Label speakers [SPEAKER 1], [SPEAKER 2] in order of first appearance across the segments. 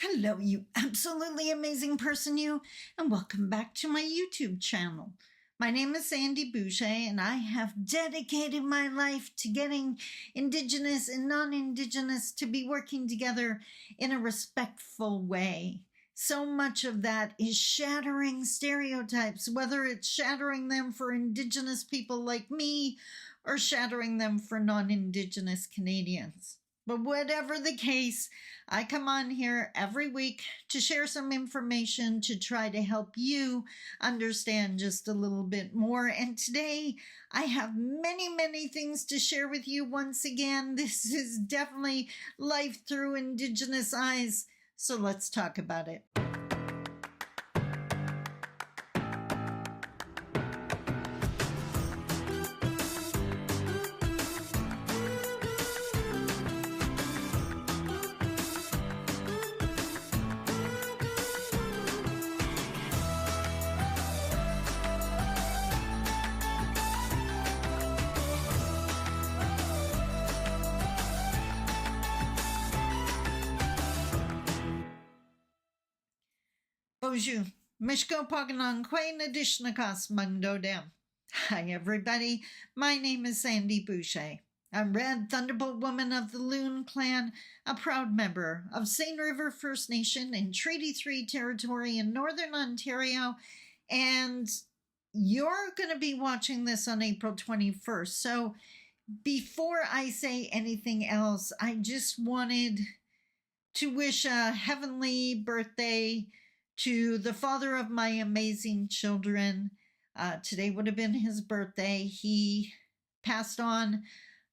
[SPEAKER 1] Hello, you absolutely amazing person, you, and welcome back to my YouTube channel. My name is Sandy Boucher, and I have dedicated my life to getting Indigenous and non-Indigenous to be working together in a respectful way. So much of that is shattering stereotypes, whether it's shattering them for Indigenous people like me or shattering them for non-Indigenous Canadians. But whatever the case, I come on here every week to share some information to try to help you understand just a little bit more. And today I have many things to share with you once again. This is definitely life through Indigenous eyes. So let's talk about it. Bonjour, Mishko Paganon Quain Adishnakas Mundo Dem. Hi everybody, my name is Sandy Boucher. I'm Red Thunderbolt Woman of the Loon Clan, a proud member of St. River First Nation in Treaty 3 territory in Northern Ontario, and you're going to be watching this on April 21st. So before I say anything else, I just wanted to wish a heavenly birthday to the father of my amazing children. Today would have been his birthday. He passed on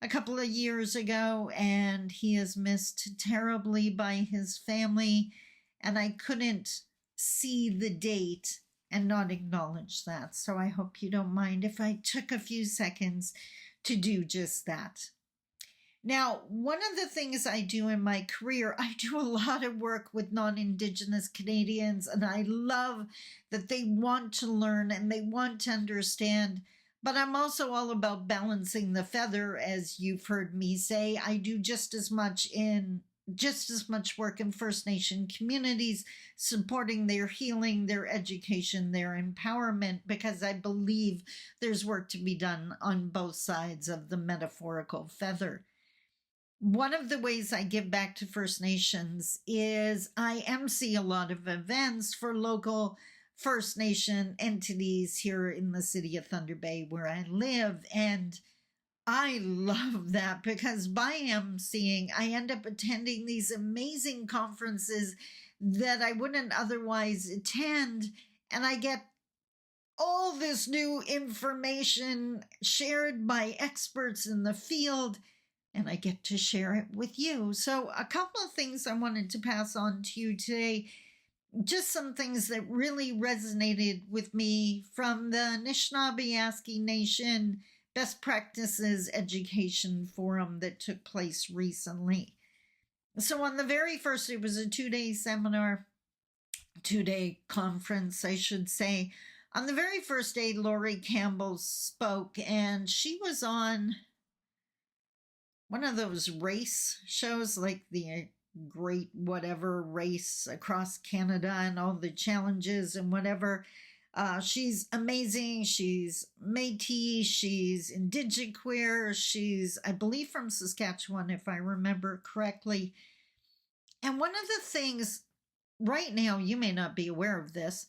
[SPEAKER 1] a couple of years ago, and he is missed terribly by his family, and I couldn't see the date and not acknowledge that. So I hope you don't mind if I took a few seconds to do just that. Now, one of the things I do in my career, I do a lot of work with non-Indigenous Canadians, and I love that they want to learn and they want to understand, but I'm also all about balancing the feather, as you've heard me say. I do just as much work in First Nation communities, supporting their healing, their education, their empowerment, because I believe there's work to be done on both sides of the metaphorical feather. One of the ways I give back to First Nations is I MC a lot of events for local First Nation entities here in the city of Thunder Bay where I live. And I love that because by MCing, I end up attending these amazing conferences that I wouldn't otherwise attend. And I get all this new information shared by experts in the field, and I get to share it with you. So a couple of things I wanted to pass on to you today, just some things that really resonated with me from the Nishnawbe Aski Nation Best Practices Education Forum that took place recently. So on the very first, it was a 2-day seminar, 2-day conference, I should say. On the very first day, Lori Campbell spoke, and she was on one of those race shows like the Great Whatever Race across Canada and all the challenges and whatever. She's amazing. She's Metis. She's Indigiqueer. She's, I believe, from Saskatchewan, if I remember correctly. And one of the things right now, you may not be aware of this,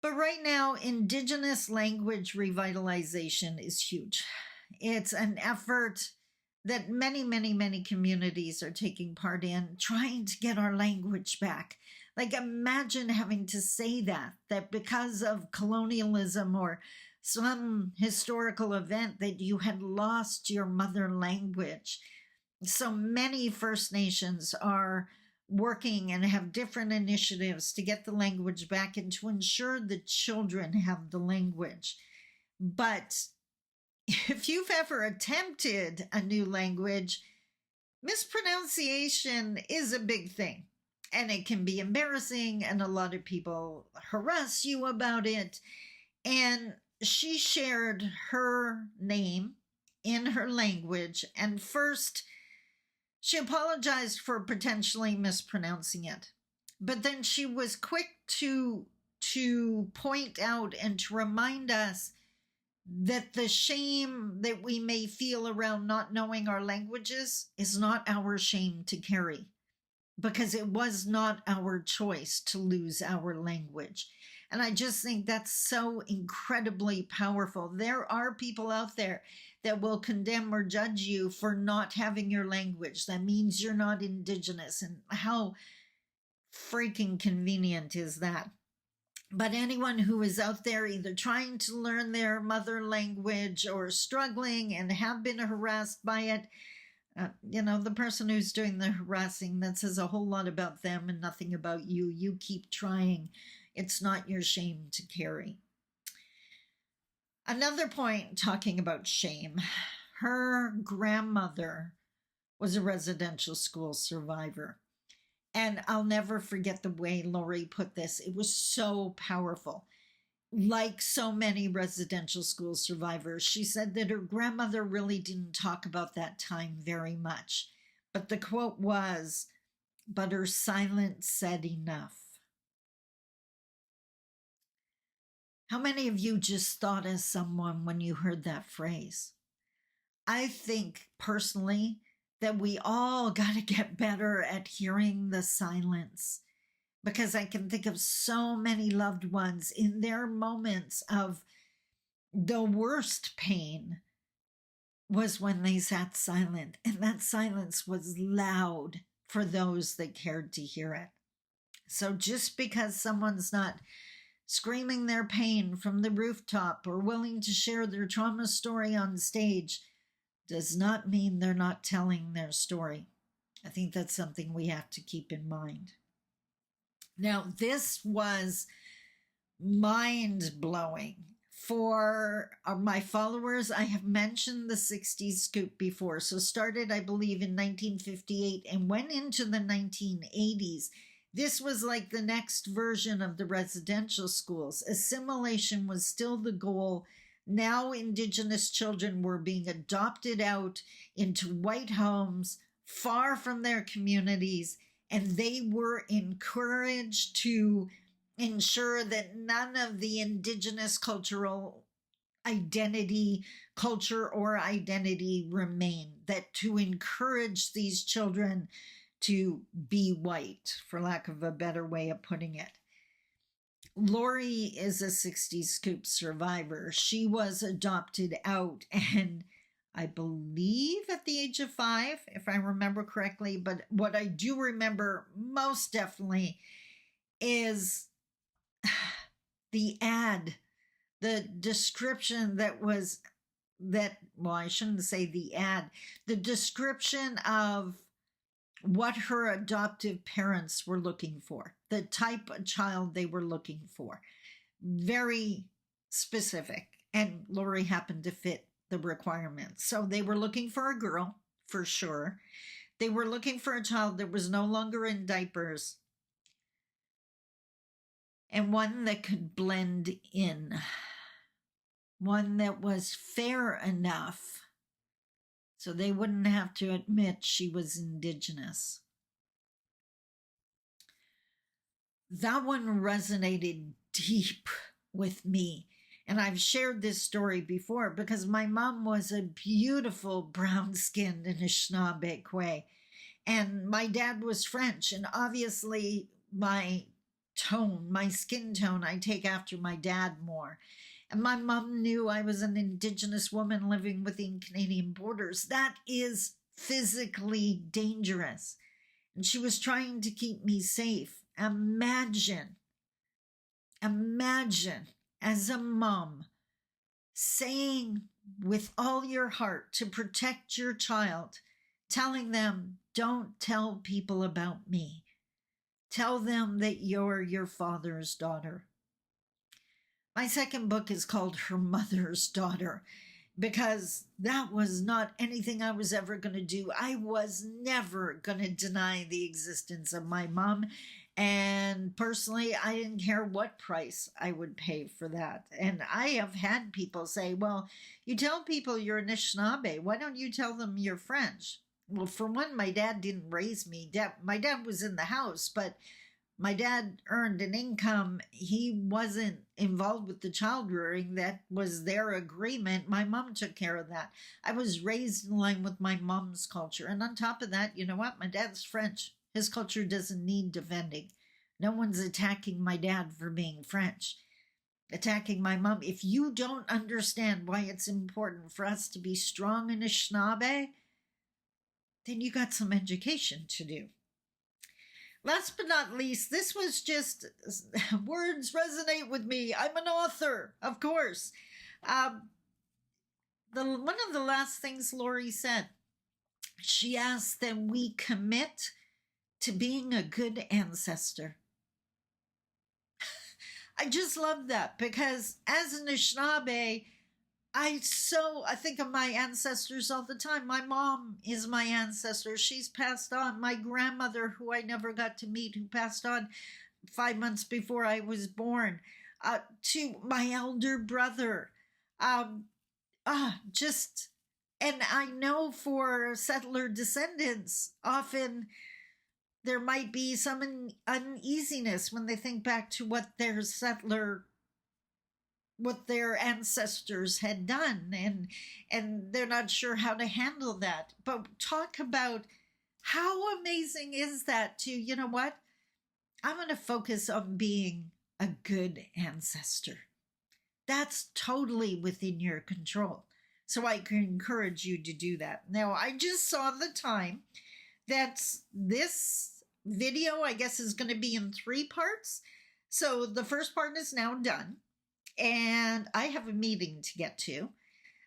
[SPEAKER 1] but right now, Indigenous language revitalization is huge. It's an effort that many communities are taking part in, trying to get our language back. Like, imagine having to say that because of colonialism or some historical event that you had lost your mother language. So many First Nations are working and have different initiatives to get the language back and to ensure the children have the language. But if you've ever attempted a new language, mispronunciation is a big thing, and it can be embarrassing, and a lot of people harass you about it. And she shared her name in her language, and first she apologized for potentially mispronouncing it. But then she was quick to point out and to remind us that the shame that we may feel around not knowing our languages is not our shame to carry, because it was not our choice to lose our language. And I just think that's so incredibly powerful. There are people out there that will condemn or judge you for not having your language. That means you're not Indigenous. And how freaking convenient is that? But anyone who is out there either trying to learn their mother language or struggling and have been harassed by it, the person who's doing the harassing, that says a whole lot about them and nothing about you. You keep trying. It's not your shame to carry. Another point talking about shame. Her grandmother was a residential school survivor. And I'll never forget the way Lori put this. It was so powerful. Like so many residential school survivors, she said that her grandmother really didn't talk about that time very much. But the quote was, "But her silence said enough." How many of you just thought as someone when you heard that phrase? I think personally that we all got to get better at hearing the silence, because I can think of so many loved ones in their moments of the worst pain was when they sat silent, and that silence was loud for those that cared to hear it. So just because someone's not screaming their pain from the rooftop or willing to share their trauma story on stage does not mean they're not telling their story. I think that's something we have to keep in mind. Now, this was mind-blowing. For my followers, I have mentioned the 60s scoop before. So started, I believe, in 1958 and went into the 1980s. This was like the next version of the residential schools. Assimilation was still the goal. Now Indigenous children were being adopted out into white homes, far from their communities, and they were encouraged to ensure that none of the Indigenous culture or identity remained, that to encourage these children to be white, for lack of a better way of putting it. Lori is a 60s scoop survivor. She was adopted out, and I believe at the age of 5, if I remember correctly. But what I do remember most definitely is the ad, the description I shouldn't say the ad, the description of what her adoptive parents were looking for, the type of child they were looking for. Very specific. And Lori happened to fit the requirements. So they were looking for a girl, for sure. They were looking for a child that was no longer in diapers, and one that could blend in, one that was fair enough so they wouldn't have to admit she was Indigenous. That one resonated deep with me. And I've shared this story before because my mom was a beautiful brown-skinned Nishnawbe. And my dad was French. And obviously my skin tone, I take after my dad more. And my mom knew I was an Indigenous woman living within Canadian borders. That is physically dangerous. And she was trying to keep me safe. Imagine as a mom saying with all your heart to protect your child, telling them, don't tell people about me. Tell them that you're your father's daughter. My second book is called Her Mother's Daughter, because that was not anything I was ever going to do. I was never going to deny the existence of my mom. And personally, I didn't care what price I would pay for that. And I have had people say, well, you tell people you're Nishnawbe. Why don't you tell them you're French? Well, for one, my dad didn't raise me. My dad was in the house, but my dad earned an income. He wasn't involved with the child rearing. That was their agreement. My mom took care of that. I was raised in line with my mom's culture. And on top of that, you know what? My dad's French. His culture doesn't need defending. No one's attacking my dad for being French, attacking my mom. If you don't understand why it's important for us to be strong in Nishnawbe, then you got some education to do. Last but not least, this was just words resonate with me. I'm an author, of course. One of the last things Lori said, she asked that we commit to being a good ancestor. I just love that because as an Nishnawbe, I think of my ancestors all the time. My mom is my ancestor. She's passed on. My grandmother, who I never got to meet, who passed on 5 months before I was born, to my elder brother. And I know for settler descendants, often there might be some uneasiness when they think back to what their ancestors had done, and they're not sure how to handle that. But talk about how amazing is that to, you know what? I'm going to focus on being a good ancestor. That's totally within your control. So I can encourage you to do that. Now, I just saw the time that this video, I guess, is going to be in 3 parts. So the first part is now done, and I have a meeting to get to.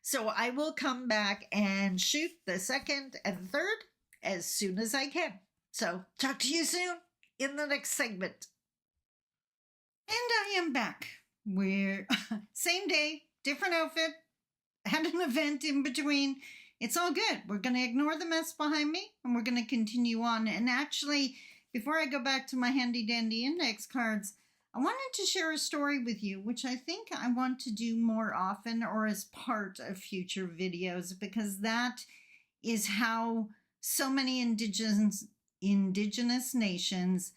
[SPEAKER 1] So I will come back and shoot the second and third as soon as I can. So talk to you soon in the next segment. And I am back. We're same day, different outfit, had an event in between. It's all good. We're going to ignore the mess behind me and we're going to continue on. And actually, before I go back to my handy dandy index cards, I wanted to share a story with you, which I think I want to do more often or as part of future videos, because that is how so many indigenous nations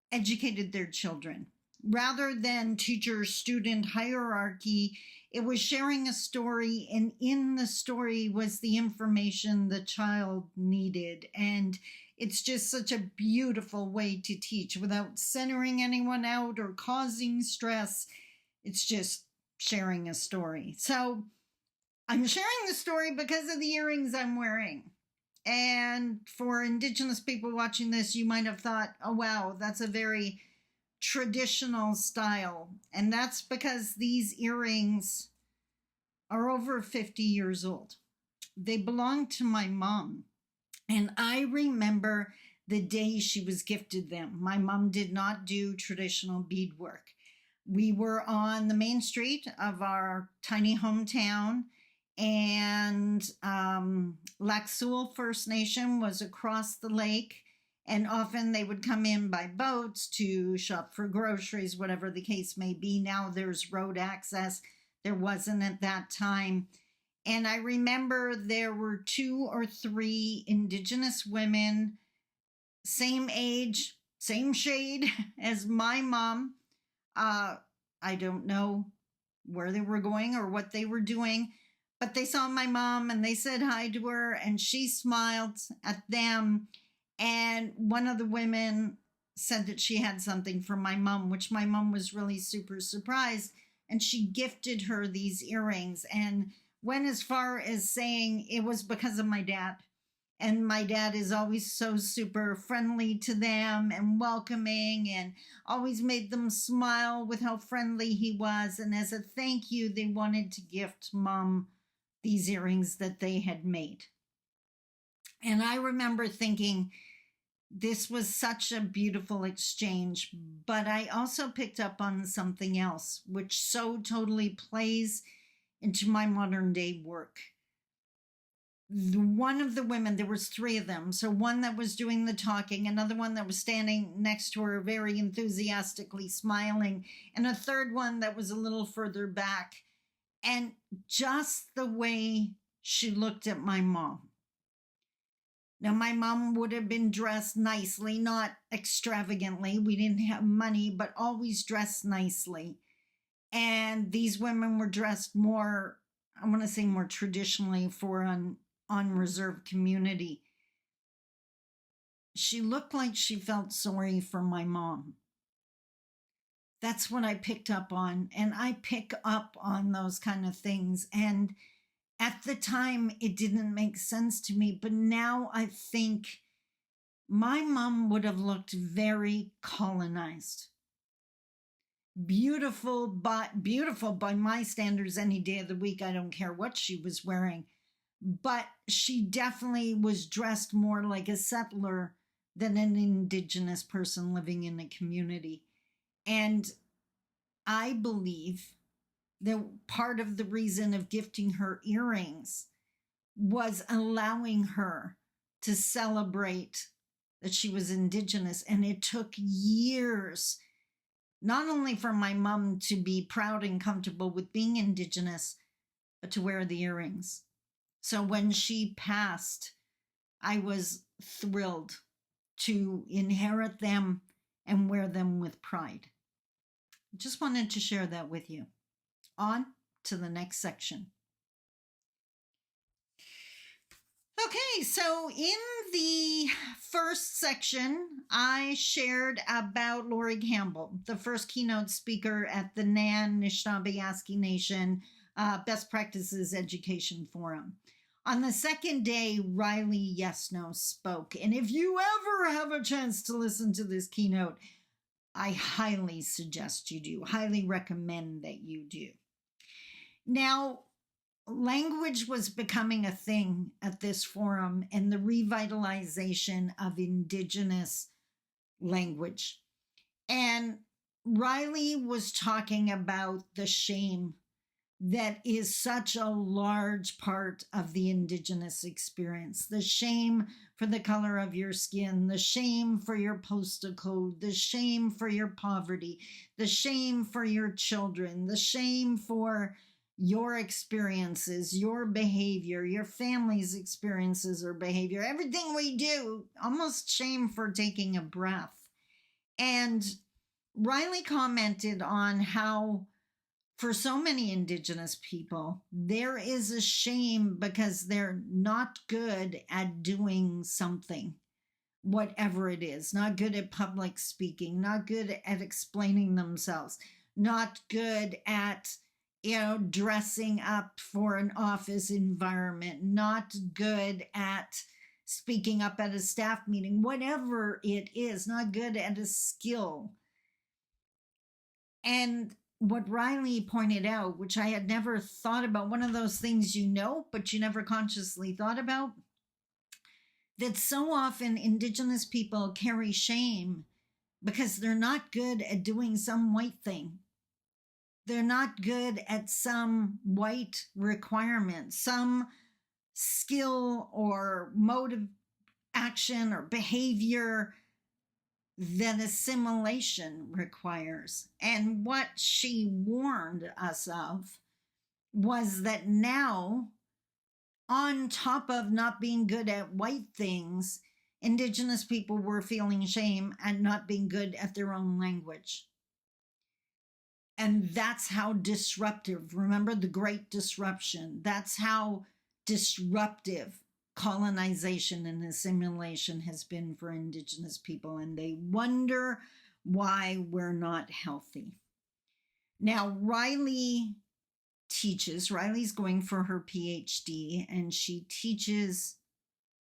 [SPEAKER 1] educated their children. Rather than teacher-student hierarchy, it was sharing a story, and in the story was the information the child needed. And it's just such a beautiful way to teach without centering anyone out or causing stress. It's just sharing a story. So I'm sharing the story because of the earrings I'm wearing. And for Indigenous people watching this, you might have thought, oh, wow, that's a very traditional style. And that's because these earrings are over 50 years old. They belong to my mom. And I remember the day she was gifted them. My mom did not do traditional beadwork. We were on the main street of our tiny hometown, and Lac Seul First Nation was across the lake. And often they would come in by boats to shop for groceries, whatever the case may be. Now there's road access. There wasn't at that time. And I remember there were 2 or 3 Indigenous women, same age, same shade as my mom. I don't know where they were going or what they were doing, but they saw my mom and they said hi to her, and she smiled at them. And one of the women said that she had something for my mom, which my mom was really super surprised. And she gifted her these earrings and went as far as saying it was because of my dad. And my dad is always so super friendly to them and welcoming and always made them smile with how friendly he was. And as a thank you, they wanted to gift mom these earrings that they had made. And I remember thinking, this was such a beautiful exchange, but I also picked up on something else, which so totally plays into my modern day work. One of the women, there was 3 of them, so one that was doing the talking, another one that was standing next to her very enthusiastically smiling, and a third one that was a little further back. And just the way she looked at my mom. Now, my mom would have been dressed nicely, not extravagantly. We didn't have money, but always dressed nicely. And these women were dressed more, I want to say more traditionally for an unreserved community. She looked like she felt sorry for my mom. That's what I picked up on. And I pick up on those kind of things. And at the time, it didn't make sense to me. But now I think my mom would have looked very colonized. Beautiful by my standards any day of the week. I don't care what she was wearing. But she definitely was dressed more like a settler than an indigenous person living in a community. And I believe that part of the reason of gifting her earrings was allowing her to celebrate that she was indigenous. And it took years, not only for my mom to be proud and comfortable with being indigenous, but to wear the earrings. So when she passed, I was thrilled to inherit them and wear them with pride. Just wanted to share that with you. On to the next section. Okay, so in the first section, I shared about Lori Campbell, the first keynote speaker at the Nishnawbe Aski Nation Best Practices Education Forum. On the second day, Riley Yesno spoke. And if you ever have a chance to listen to this keynote, I highly suggest you do, highly recommend that you do. Now, language was becoming a thing at this forum and the revitalization of indigenous language. And Riley was talking about the shame that is such a large part of the indigenous experience. The shame for the color of your skin, the shame for your postal code, the shame for your poverty, the shame for your children, the shame for your experiences, your behavior, your family's experiences or behavior, everything we do, almost shame for taking a breath. And Riley commented on how for so many indigenous people, there is a shame because they're not good at doing something, whatever it is, not good at public speaking, not good at explaining themselves, not good at dressing up for an office environment, not good at speaking up at a staff meeting, whatever it is, not good at a skill. And what Riley pointed out, which I had never thought about, one of those things but you never consciously thought about, that so often indigenous people carry shame because they're not good at doing some white thing. They're not good at some white requirement, some skill or mode of action or behavior that assimilation requires. And what she warned us of was that now, on top of not being good at white things, indigenous people were feeling shame and not being good at their own language. And that's how disruptive, remember the Great Disruption, that's how disruptive colonization and assimilation has been for indigenous people, and they wonder why we're not healthy. Now, Riley's going for her PhD, and she teaches,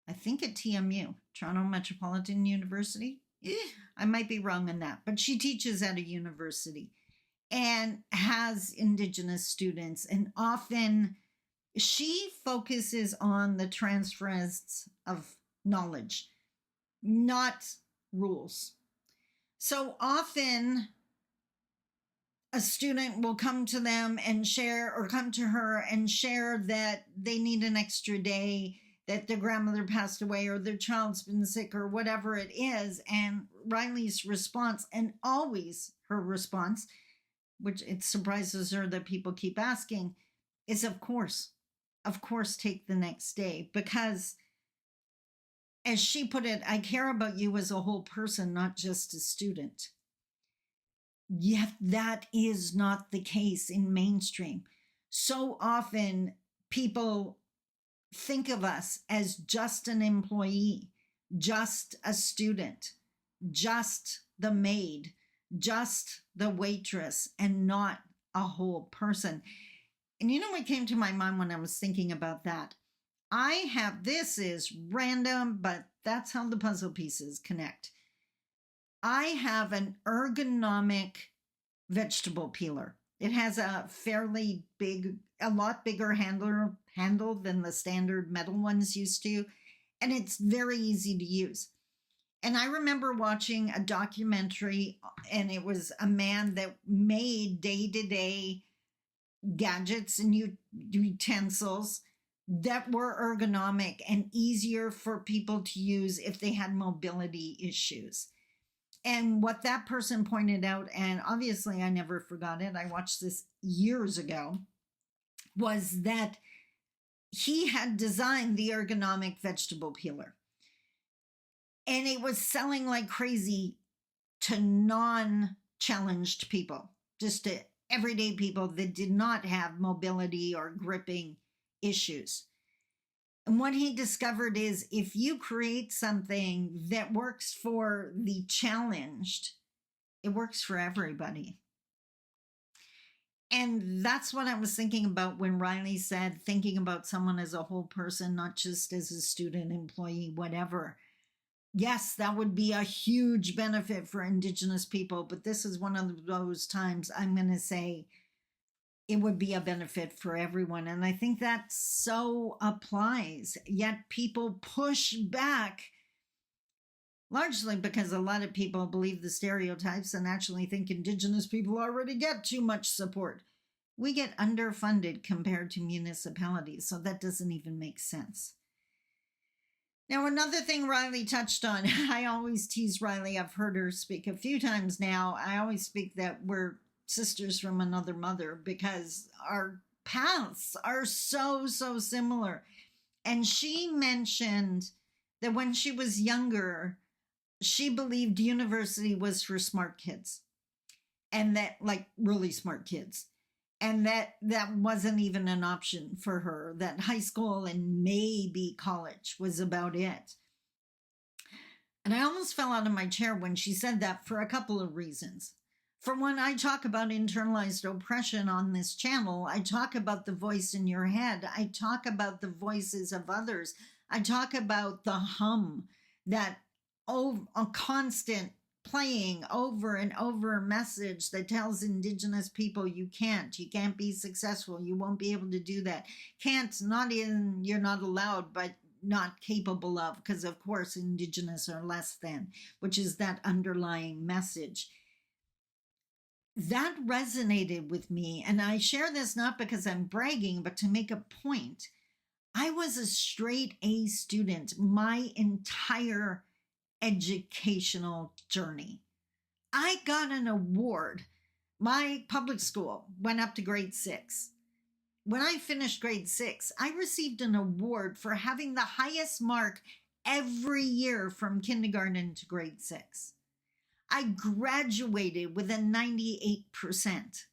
[SPEAKER 1] I think at TMU, Toronto Metropolitan University. I might be wrong on that, but she teaches at a university and has indigenous students, and often she focuses on the transference of knowledge, not rules. So often a student will come to them and share, or come to her and share that they need an extra day, that their grandmother passed away or their child's been sick or whatever it is. And Riley's response, and always her response, which it surprises her that people keep asking, is of course take the next day, because as she put it, I care about you as a whole person, not just a student. Yet that is not the case in mainstream. So often people think of us as just an employee, just a student, just the maid, just the waitress, and not a whole person. And you know what came to my mind when I was thinking about that? This is random, but that's how the puzzle pieces connect. I have an ergonomic vegetable peeler. It has a fairly big, a lot bigger handle than the standard metal ones used to, and it's very easy to use. And I remember watching a documentary, and it was a man that made day-to-day gadgets and utensils that were ergonomic and easier for people to use if they had mobility issues. And what that person pointed out, and obviously I never forgot it, I watched this years ago, was that he had designed the ergonomic vegetable peeler. And it was selling like crazy to non-challenged people, just to everyday people that did not have mobility or gripping issues. And what he discovered is if you create something that works for the challenged, it works for everybody. And that's what I was thinking about when Riley said, thinking about someone as a whole person, not just as a student, employee, whatever. Yes, that would be a huge benefit for Indigenous people, but this is one of those times I'm going to say it would be a benefit for everyone. And I think that so applies. Yet people push back, largely because a lot of people believe the stereotypes and actually think Indigenous people already get too much support. We get underfunded compared to municipalities, so that doesn't even make sense. Now, another thing Riley touched on, I always tease Riley, I've heard her speak a few times now, I always speak that we're sisters from another mother because our paths are so similar. And she mentioned that when she was younger, she believed university was for smart kids, and that, like, really smart kids, and that wasn't even an option for her, that high school and maybe college was about it. And I almost fell out of my chair when she said that for a couple of reasons. For one, I talk about internalized oppression on this channel. I talk about the voice in your head. I talk about the voices of others. I talk about the hum, that a constant playing over and over message that tells Indigenous people you can't be successful, you won't be able to do that. Can't, not in you're not allowed, but not capable of, because of course Indigenous are less than, which is that underlying message. That resonated with me, and I share this not because I'm bragging, but to make a point. I was a straight A student my entire educational journey. I got an award. My public school went up to grade 6. When I finished grade 6, I received an award for having the highest mark every year from kindergarten to grade 6. I graduated with a 98%,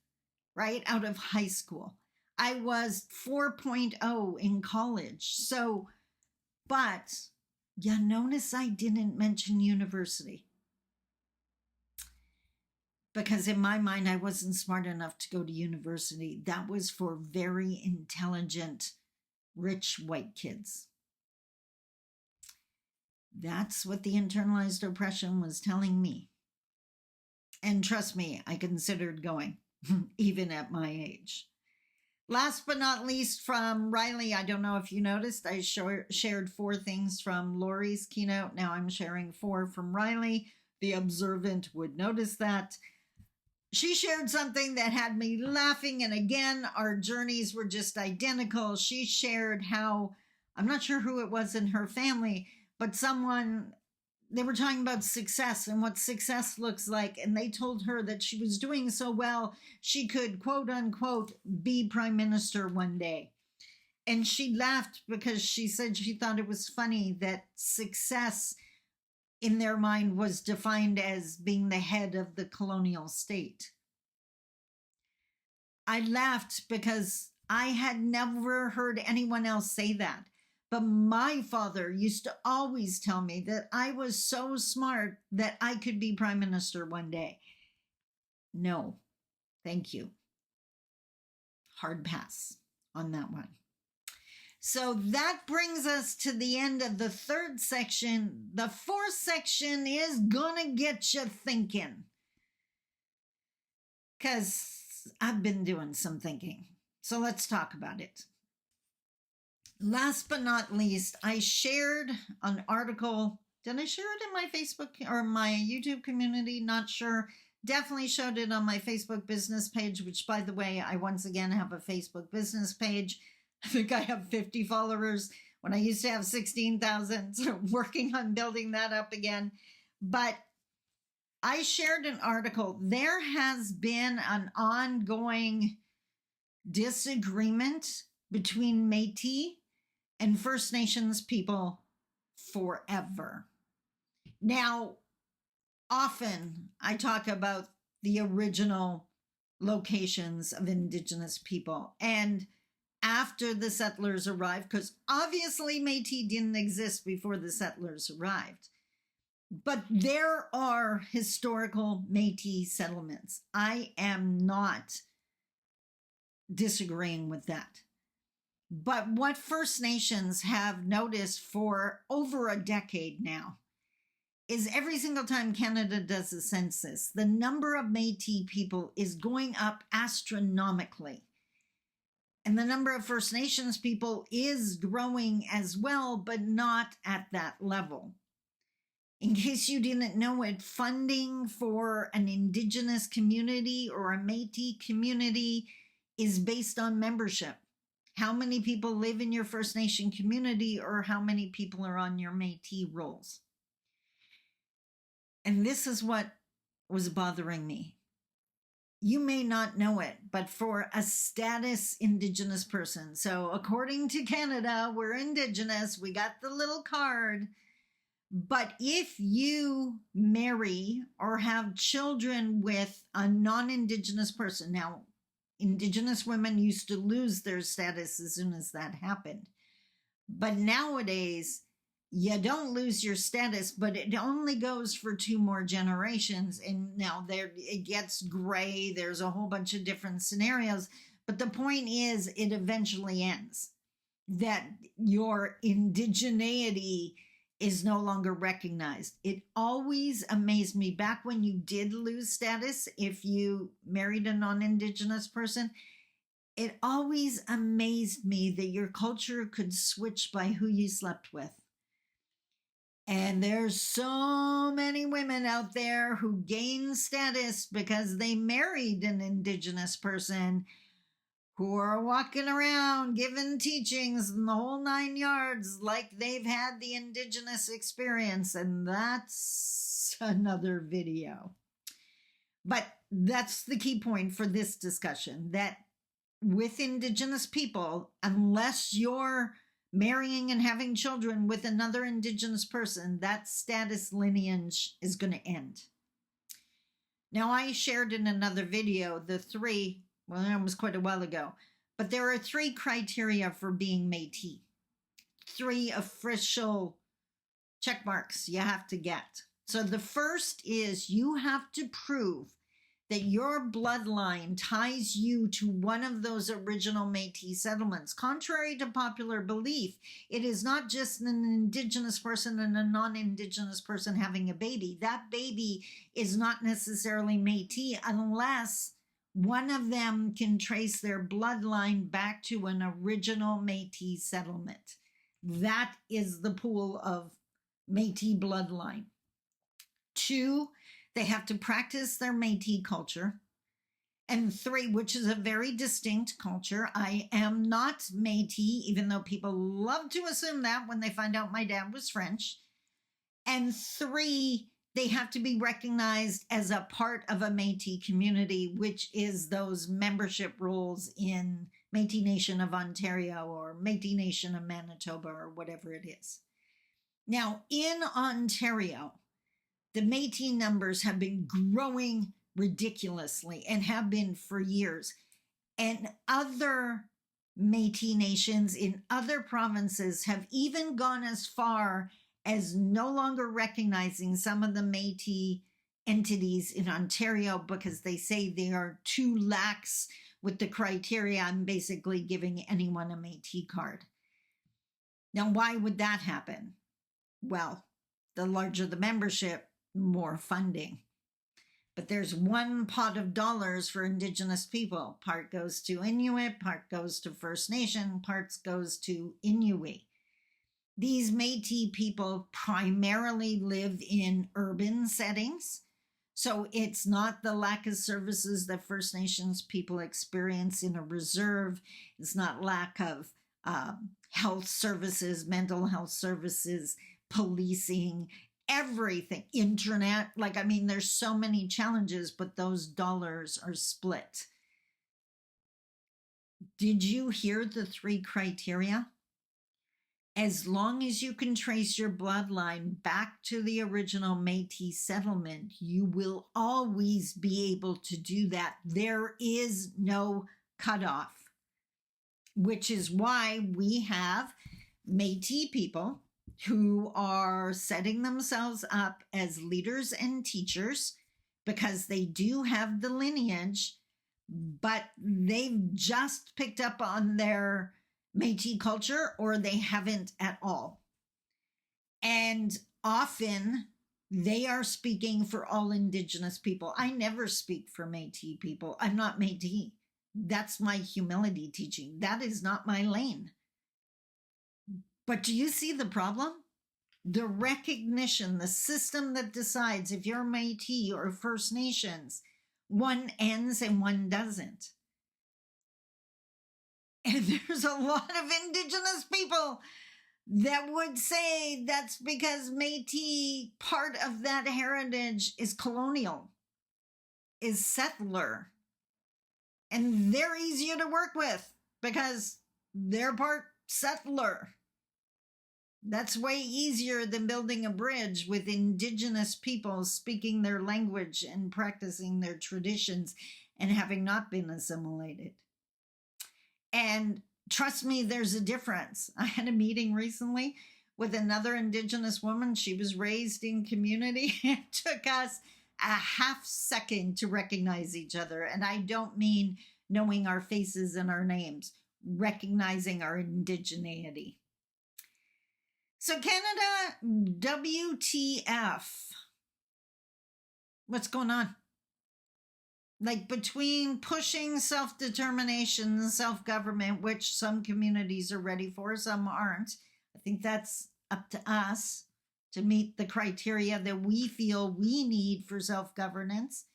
[SPEAKER 1] right, out of high school. I was 4.0 in college. So, but you notice I didn't mention university. Because in my mind, I wasn't smart enough to go to university. That was for very intelligent, rich white kids. That's what the internalized oppression was telling me. And trust me, I considered going, even at my age. Last but not least, from Riley, I don't know if you noticed, I shared 4 things from Lori's keynote. Now I'm sharing 4 from Riley. The observant would notice that. She shared something that had me laughing, and again, our journeys were just identical. She shared how, I'm not sure who it was in her family, but they were talking about success and what success looks like, and they told her that she was doing so well, she could, quote unquote, be prime minister one day. And she laughed because she said she thought it was funny that success in their mind was defined as being the head of the colonial state. I laughed because I had never heard anyone else say that. But my father used to always tell me that I was so smart that I could be prime minister one day. No, thank you. Hard pass on that one. So that brings us to the end of the third section. The fourth section is gonna get you thinking, because I've been doing some thinking. So let's talk about it. Last but not least, I shared an article. Did I share it in my Facebook or my YouTube community? Not sure. Definitely showed it on my Facebook business page, which, by the way, I once again have a Facebook business page. I think I have 50 followers when I used to have 16,000. So working on building that up again. But I shared an article. There has been an ongoing disagreement between Metis and First Nations people forever. Now, often I talk about the original locations of Indigenous people, and after the settlers arrived, because obviously Metis didn't exist before the settlers arrived. But there are historical Metis settlements. I am not disagreeing with that. But what First Nations have noticed for over a decade now is every single time Canada does a census, the number of Metis people is going up astronomically. And the number of First Nations people is growing as well, but not at that level. In case you didn't know it, funding for an Indigenous community or a Métis community is based on membership. How many people live in your First Nation community or how many people are on your Métis rolls? And this is what was bothering me. You may not know it, but for a status Indigenous person, so according to Canada, we're Indigenous, we got the little card, but if you marry or have children with a non-Indigenous person, now Indigenous women used to lose their status as soon as that happened, but nowadays you don't lose your status, but it only goes for 2 more generations. And now there it gets gray. There's a whole bunch of different scenarios. But the point is, it eventually ends. That your indigeneity is no longer recognized. It always amazed me back when you did lose status, if you married a non-Indigenous person, it always amazed me that your culture could switch by who you slept with. And there's so many women out there who gain status because they married an Indigenous person, who are walking around giving teachings and the whole 9 yards like they've had the Indigenous experience. And that's another video. But that's the key point for this discussion, that with Indigenous people, unless you're marrying and having children with another Indigenous person, that status lineage is going to end. Now, I shared in another video the 3, well, that was quite a while ago, but there are 3 criteria for being Métis. 3 official check marks you have to get. So the first is you have to prove that your bloodline ties you to one of those original Métis settlements. Contrary to popular belief, it is not just an Indigenous person and a non-Indigenous person having a baby. That baby is not necessarily Métis unless one of them can trace their bloodline back to an original Métis settlement. That is the pool of Métis bloodline. 2, they have to practice their Métis culture. And 3, which is a very distinct culture. I am not Métis, even though people love to assume that when they find out my dad was French. And 3, they have to be recognized as a part of a Métis community, which is those membership roles in Métis Nation of Ontario or Métis Nation of Manitoba or whatever it is. Now, in Ontario, the Métis numbers have been growing ridiculously and have been for years. And other Métis nations in other provinces have even gone as far as no longer recognizing some of the Métis entities in Ontario because they say they are too lax with the criteria and basically giving anyone a Métis card. Now, why would that happen? Well, the larger the membership, more funding. But there's one pot of dollars for Indigenous people. Part goes to Inuit, part goes to First Nation, parts goes to Inuit. These Métis people primarily live in urban settings. So it's not the lack of services that First Nations people experience in a reserve. It's not lack of health services, mental health services, policing, everything, internet. There's so many challenges, but those dollars are split. Did you hear the 3 criteria? As long as you can trace your bloodline back to the original Métis settlement, you will always be able to do that. There is no cutoff, which is why we have Métis people who are setting themselves up as leaders and teachers because they do have the lineage, but they've just picked up on their Métis culture or they haven't at all. And often they are speaking for all Indigenous people. I never speak for Métis people. I'm not Métis. That's my humility teaching. That is not my lane. But do you see the problem? The recognition, the system that decides if you're Métis or First Nations, one ends and one doesn't. And there's a lot of Indigenous people that would say that's because Métis, part of that heritage is colonial, is settler. And they're easier to work with because they're part settler. That's way easier than building a bridge with Indigenous people speaking their language and practicing their traditions and having not been assimilated. And trust me, there's a difference. I had a meeting recently with another Indigenous woman. She was raised in community. It took us a half second to recognize each other. And I don't mean knowing our faces and our names, recognizing our indigeneity. So Canada, WTF? What's going on? Between pushing self-determination and self-government, which some communities are ready for, some aren't. I think that's up to us to meet the criteria that we feel we need for self-governance.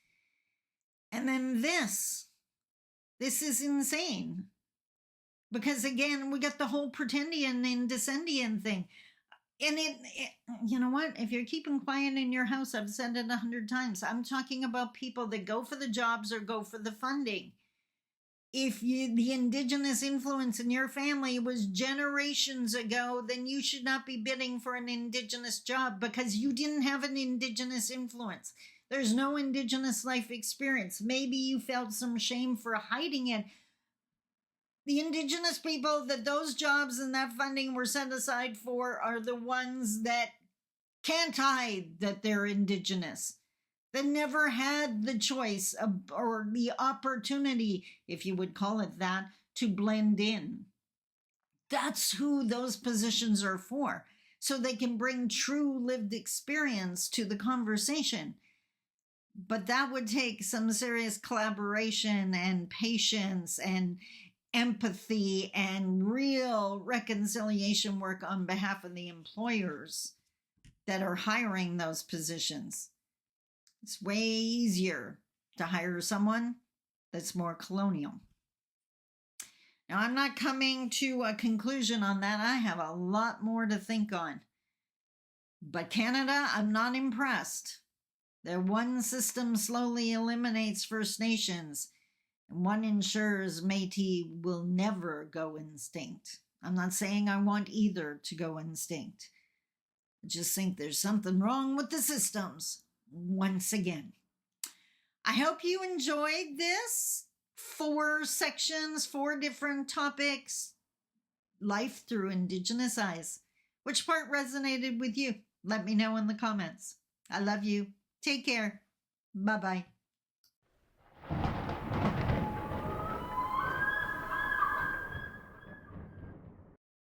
[SPEAKER 1] And then this is insane. Because again, we got the whole pretendian and descendian thing. And it, you know what? If you're keeping quiet in your house, I've said it 100 times. I'm talking about people that go for the jobs or go for the funding. If the Indigenous influence in your family was generations ago, then you should not be bidding for an Indigenous job because you didn't have an Indigenous influence. There's no Indigenous life experience. Maybe you felt some shame for hiding it. The Indigenous people that those jobs and that funding were set aside for are the ones that can't hide that they're Indigenous, that never had the choice of, or the opportunity, if you would call it that, to blend in. That's who those positions are for, so they can bring true lived experience to the conversation. But that would take some serious collaboration and patience and empathy and real reconciliation work on behalf of the employers that are hiring those positions. It's way easier to hire someone that's more colonial. Now, I'm not coming to a conclusion on that. I have a lot more to think on. But Canada, I'm not impressed. Their one system slowly eliminates First Nations. One ensures Métis will never go extinct. I'm not saying I want either to go extinct. I just think there's something wrong with the systems once again. I hope you enjoyed this. 4 sections, 4 different topics. Life through Indigenous eyes. Which part resonated with you? Let me know in the comments. I love you. Take care. Bye-bye.